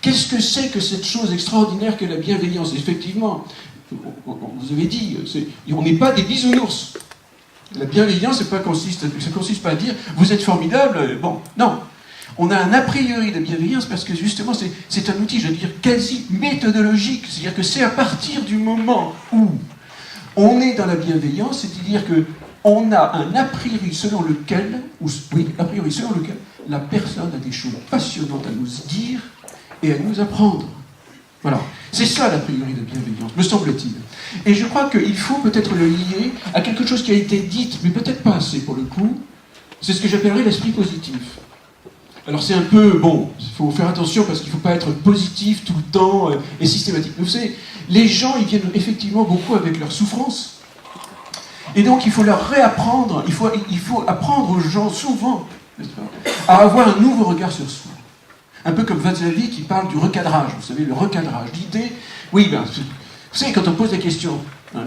Qu'est-ce que c'est que cette chose extraordinaire qu'est la bienveillance? Effectivement, vous avez dit, on n'est pas des bisounours. La bienveillance, ça consiste pas à dire « vous êtes formidable », bon, non. On a un a priori de bienveillance parce que justement c'est un outil, je veux dire, quasi méthodologique. C'est-à-dire que c'est à partir du moment où on est dans la bienveillance, c'est-à-dire qu'on a un a priori selon lequel, la personne a des choses passionnantes à nous dire et à nous apprendre. Voilà. C'est ça l'a priori de bienveillance, me semble-t-il. Et je crois qu'il faut peut-être le lier à quelque chose qui a été dit, mais peut-être pas assez pour le coup. C'est ce que j'appellerais l'esprit positif. Alors c'est un peu, bon, il faut faire attention parce qu'il ne faut pas être positif tout le temps et systématique. Mais vous savez, les gens, ils viennent effectivement beaucoup avec leur souffrance. Et donc il faut leur réapprendre, il faut apprendre aux gens souvent, n'est-ce pas, à avoir un nouveau regard sur soi. Un peu comme Vazavi qui parle du recadrage, vous savez, le recadrage. L'idée, oui, ben, vous savez, quand on pose des questions,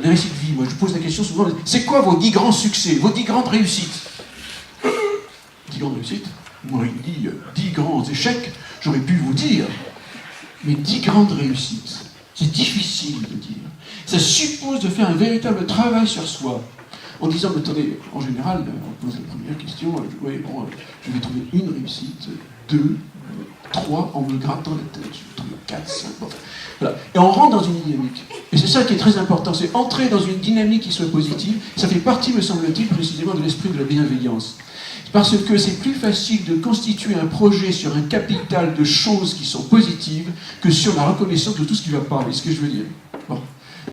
les récits de vie, moi je pose la question souvent, c'est quoi vos 10 grands succès, vos 10 grandes réussites? 10 grandes réussites? Moi, il dit 10 grands échecs, j'aurais pu vous dire, mais 10 grandes réussites, c'est difficile de dire. Ça suppose de faire un véritable travail sur soi, en disant, mais attendez, en général, on pose la première question, ouais, bon, je vais trouver une réussite, 2, 3, en me grattant la tête, je vais trouver 4, 5, bon, voilà. Et on rentre dans une dynamique. Et c'est ça qui est très important, c'est entrer dans une dynamique qui soit positive. Ça fait partie, me semble-t-il, précisément de l'esprit de la bienveillance. Parce que c'est plus facile de constituer un projet sur un capital de choses qui sont positives que sur la reconnaissance de tout ce qui ne va pas. Vous voyez ce que je veux dire?